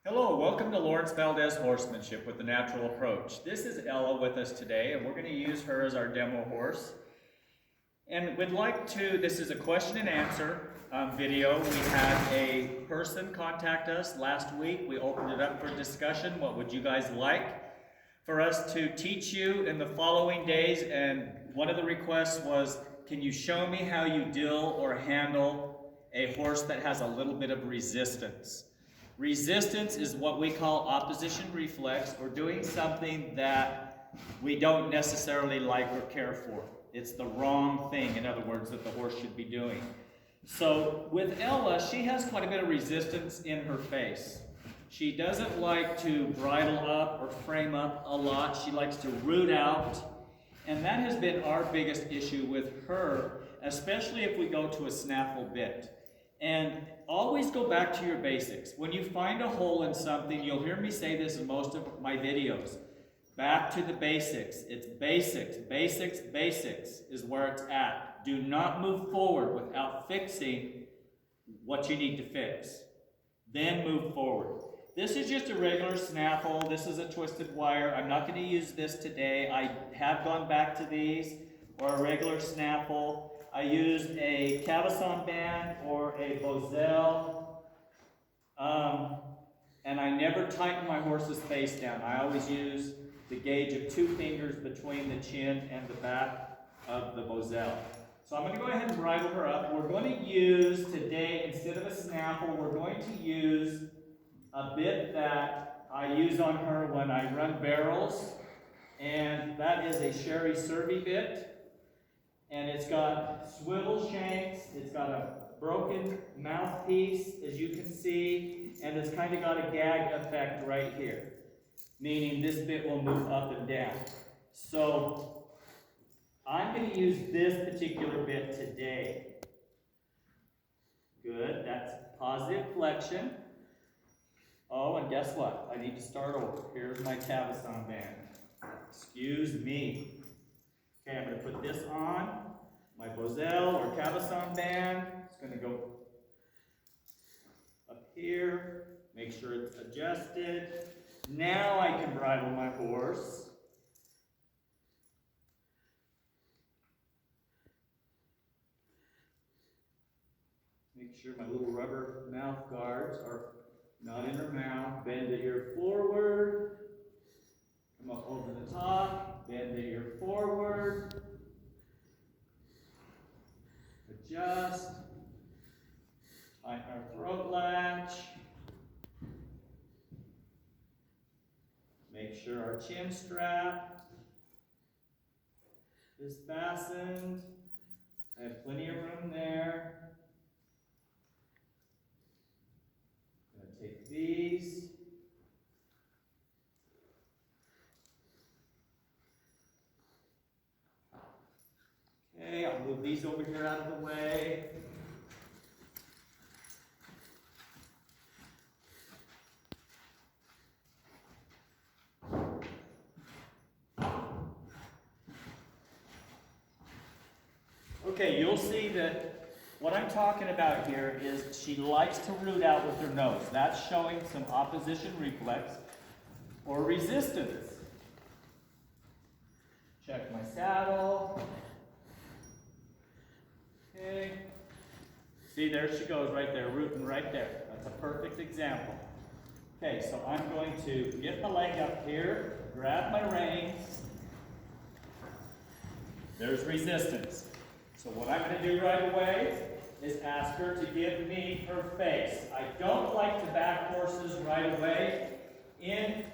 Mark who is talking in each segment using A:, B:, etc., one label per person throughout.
A: Hello, welcome to Lawrence Valdez Horsemanship with the Natural Approach. This is Ella with us today, and we're going to use her as our demo horse. And we'd like to, this is a question and answer video. We had a person contact us last week. We opened it up for discussion. What would you guys like for us to teach you in the following days? And one of the requests was, can you show me how you deal or handle a horse that has a little bit of resistance? Resistance is what we call opposition reflex, or doing something that we don't necessarily like or care for. It's the wrong thing, in other words, that the horse should be doing. So with Ella, she has quite a bit of resistance in her face. She doesn't like to bridle up or frame up a lot. She likes to root out. And that has been our biggest issue with her, especially if we go to a snaffle bit. And always go back to your basics. When you find a hole in something, you'll hear me say this in most of my videos. Back to the basics. It's basics, basics, basics is where it's at. Do not move forward without fixing what you need to fix. Then move forward. This is just a regular snaffle. This is a twisted wire. I'm not going to use this today. I have gone back to these, or a regular snaffle. I used a cabesson band or a Valdez, and I never tighten my horse's face down. I always use the gauge of 2 fingers between the chin and the back of the Valdez. So I'm going to go ahead and bridle her up. We're going to use today, instead of a snaffle, we're going to use a bit that I use on her when I run barrels, and that is a Sherry Survey bit. And it's got swivel shanks, it's got a broken mouthpiece, as you can see, and it's kind of got a gag effect right here, meaning this bit will move up and down. So I'm going to use this particular bit today. Good, that's positive flexion. Oh, and guess what? I need to start over. Here's my cabesson band. Excuse me. Okay, I'm going to put this on, my Valdez or cabesson band. It's going to go up here, make sure it's adjusted. Now I can bridle my horse. Make sure my little rubber mouth guards are not in her mouth. Bend the ear forward. Come up over the top, bend the ear forward, adjust, tighten our throat latch, make sure our chin strap is fastened. I have plenty of room there. I'm going to take these. Okay, I'll move these over here out of the way. Okay, you'll see that what I'm talking about here is she likes to root out with her nose. That's showing some opposition reflex or resistance. Check my saddle. Okay. See, there she goes right there, rooting right there. That's a perfect example. Okay, so I'm going to get my leg up here, grab my reins. There's resistance. So what I'm going to do right away is ask her to give me her face. I don't like to back horses right away in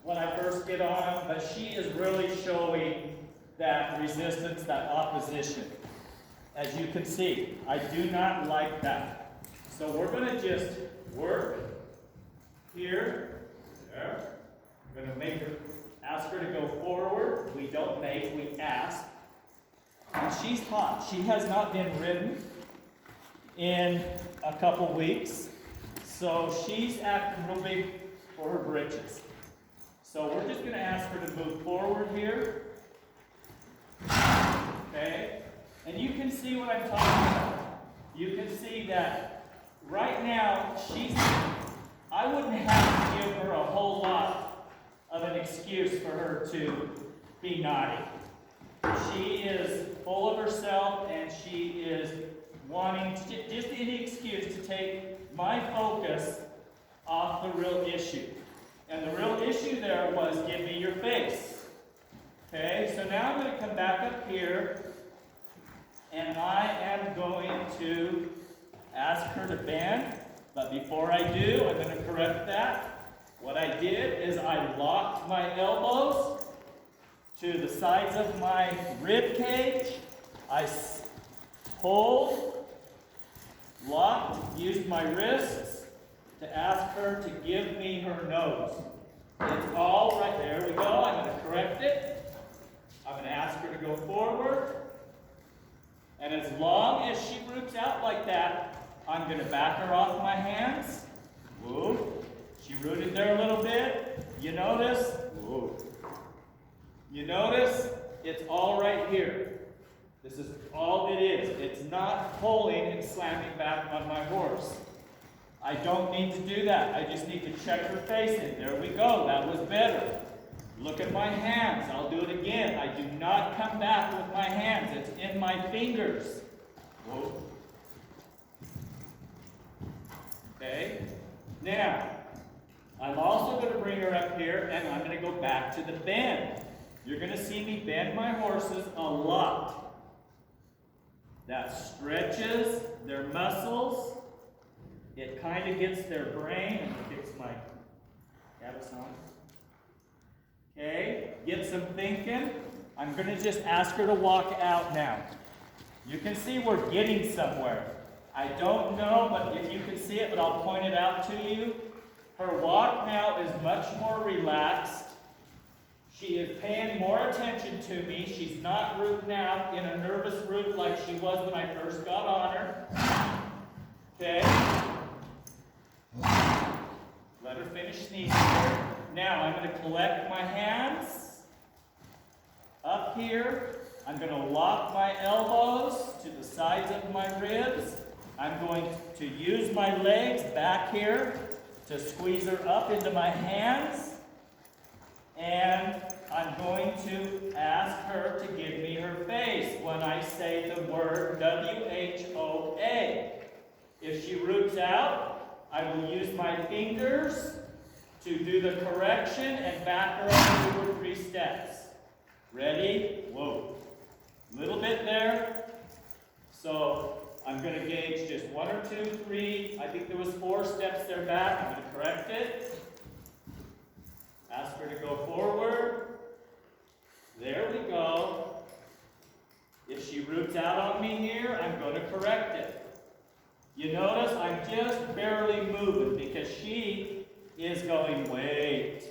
A: when I first get on them, but she is really showing that resistance, that opposition. As you can see, I do not like that. So we're going to just work here, there. We're going to make her, ask her to go forward. We don't make, we ask. And she's hot. She has not been ridden in a couple weeks. So she's acting real big for her britches. So we're just going to ask her to move forward here. Okay? And you can see what I'm talking about. You can see that right now, I wouldn't have to her to be naughty. She is full of herself, and she is wanting to, just any excuse to take my focus off the real issue. And the real issue there was, give me your face. Okay, so now I'm going to come back up here, and I am going to ask her to bend. But before I do, I'm going to correct that. What I did is I locked my elbows to the sides of my rib cage. I pulled, locked, used my wrists to ask her to give me her nose. It's all right. There we go. I'm going to correct it. I'm going to ask her to go forward. And as long as she roots out like that, I'm going to back her off my hands. Whoa. She rooted there a little bit. You notice? Whoa. You notice? It's all right here. This is all it is. It's not pulling and slamming back on my horse. I don't need to do that. I just need to check her face in. There we go. That was better. Look at my hands. I'll do it again. I do not come back with my hands. It's in my fingers. Whoa. Okay? Now, I'm also going to bring her up here, and I'm going to go back to the bend. You're going to see me bend my horses a lot. That stretches their muscles. It kind of gets their brain. I'm going to fix my cabezon. Okay, get some thinking. I'm going to just ask her to walk out now. You can see we're getting somewhere. I don't know, but if you can see it, but I'll point it out to you. Her walk now is much more relaxed. She is paying more attention to me. She's not rooting out in a nervous root like she was when I first got on her. Okay? Let her finish sneezing here. Now I'm going to collect my hands up here. I'm going to lock my elbows to the sides of my ribs. I'm going to use my legs back here to squeeze her up into my hands. And I'm going to ask her to give me her face when I say the word W-H-O-A. If she roots out, I will use my fingers to do the correction and back her up 2 or 3 steps. Ready? Whoa. Little bit there. So I'm going to gauge just 1 or 2, 3. I think there was 4 steps there back. I'm going to correct it. Ask her to go forward. There we go. If she roots out on me here, I'm going to correct it. You notice I'm just barely moving because she is going, wait,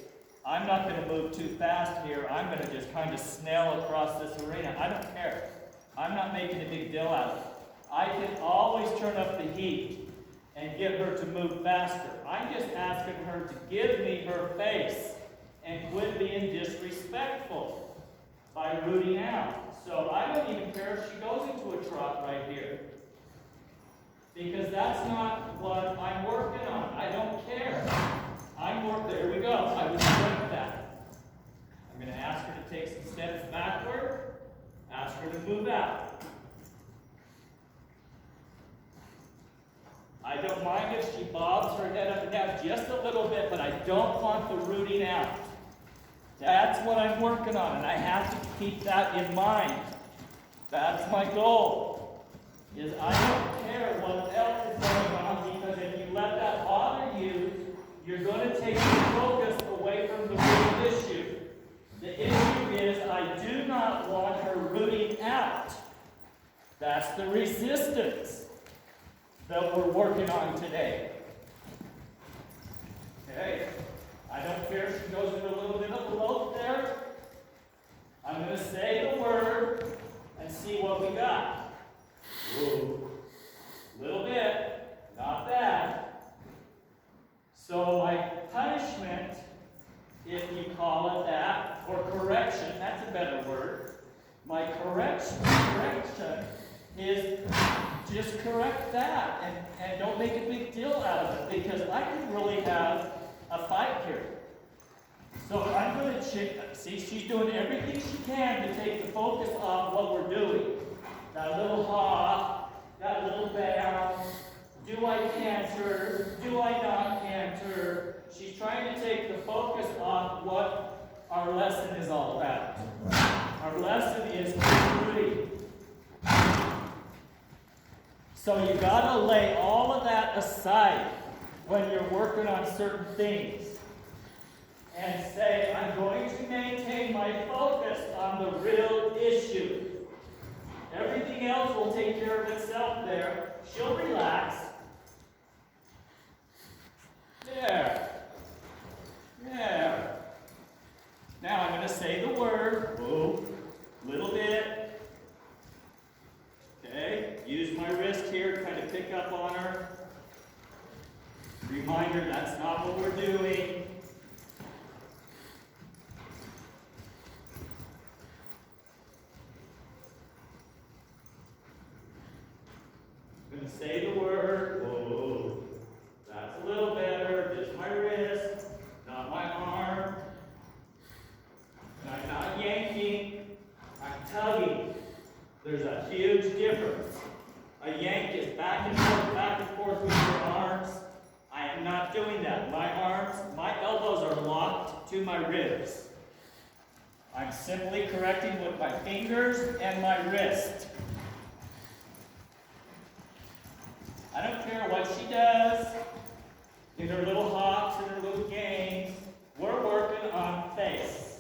A: I'm not going to move too fast here. I'm going to just kind of snail across this arena. I don't care. I'm not making a big deal out of it. I can always turn up the heat and get her to move faster. I'm just asking her to give me her face and quit being disrespectful by rooting out. So I don't even care if she goes into a trot right here, because that's not what I'm working on. I don't care. There we go. I was correct that. I'm going to ask her to take some steps backward. Ask her to move out. I don't mind if she bobs her head up and down just a little bit, but I don't want the rooting out. That's what I'm working on, and I have to keep that in mind. That's my goal, is I don't care what else is going on, because if you let that bother you, you're going to take your focus away from the real issue. The issue is I do not want her rooting out. That's the resistance that we're working on today. Okay? I don't care if she goes into a little bit of a lope there. I'm going to say the word and see what we got. Whoa. Little bit. Not bad. So my punishment, if you call it that, or correction, that's a better word. My correction is just correct that and don't make a big deal out of it, because I could really have a fight here. So I'm going to see, she's doing everything she can to take the focus off what we're doing. That little hop, that little bounce. Do I canter? Do I not canter? She's trying to take the focus off what our lesson is all about. Our lesson is free. So you got to lay all of that aside when you're working on certain things. And say, I'm going to maintain my focus on the real issue. Everything else will take care of itself there. She'll relax. There. There. Now I'm going to say the word. Whoa. Little bit. Okay. Use my wrist here to kind of pick up on her. Reminder, that's not what we're doing. Say the word. Whoa. That's a little better. Just my wrist, not my arm. And I'm not yanking. I'm tugging. There's a huge difference. A yank is back and forth with your arms. I am not doing that. My elbows are locked to my ribs. I'm simply correcting with my fingers and my wrist. I don't care what she does in her little hops and her little games. We're working on face.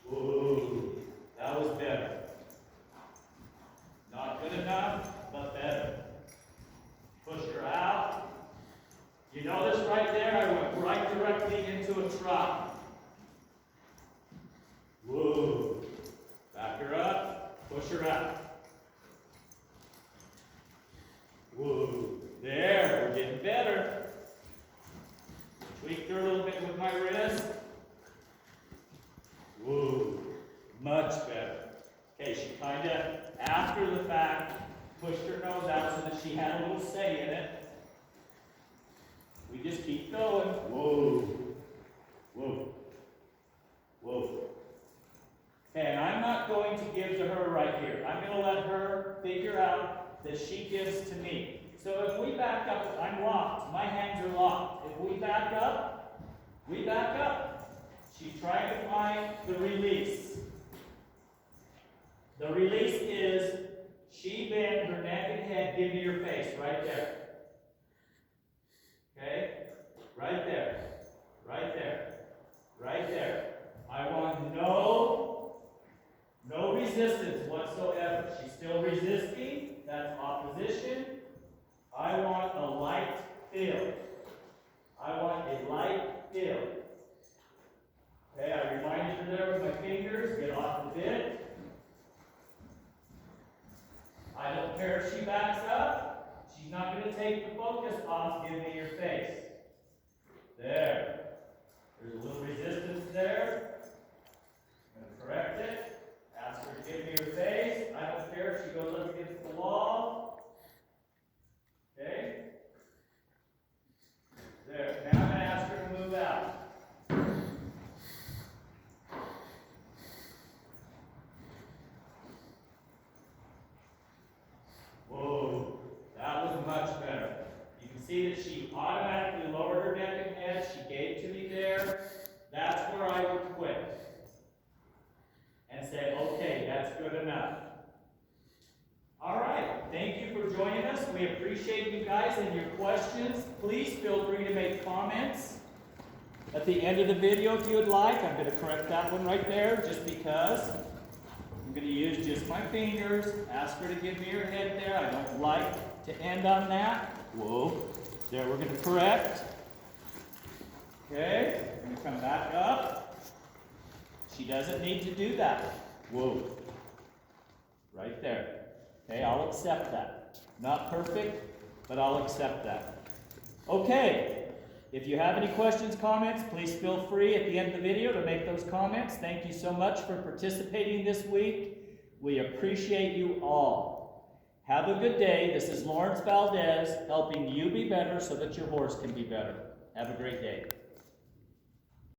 A: Ooh, that was better. Not good enough, but better. Push her out. You notice right there, I went right directly into a trot. Whoa. Back her up, push her out. Whoa, there, we're getting better. Tweaked her a little bit with my wrist. Whoa, much better. Okay, she kind of, after the fact, pushed her nose out so that she had a little say in it. We just keep going. Whoa, whoa, whoa. Okay, and I'm not going to give to her right here. I'm going to let her figure out that she gives to me. So if we back up, I'm locked. My hands are locked. If we back up, we back up. She's trying to find the release. The release is she bend her neck and head, give me your face right there. Okay? Right there. Right there. Right there. I want no resistance whatsoever. She's still resisting. That's opposition. I want a light feel. I want a light feel. Okay, I reminded her there with my fingers. Get off the bit. I don't care if she backs up. She's not going to take the focus off. Give me your face. There. There's a little resistance there. I'm going to correct it. Ask her to give me your face. I don't care if she goes up against the wall. Okay? There. Now I'm going to ask her to move out. Whoa. That was much better. You can see that she automatically lowered her neck and head. She gave to me there. That's where I would quit. And say, okay, that's good enough. All right, thank you for joining us. We appreciate you guys and your questions. Please feel free to make comments at the end of the video if you would like. I'm going to correct that one right there just because. I'm going to use just my fingers. Ask her to give me her head there. I don't like to end on that. Whoa. There, we're going to correct. Okay, we're going to come back up. She doesn't need to do that. Whoa. Right there. Okay, I'll accept that. Not perfect, but I'll accept that. Okay, if you have any questions, comments, please feel free at the end of the video to make those comments. Thank you so much for participating this week. We appreciate you all. Have a good day. This is Lawrence Valdez helping you be better so that your horse can be better. Have a great day.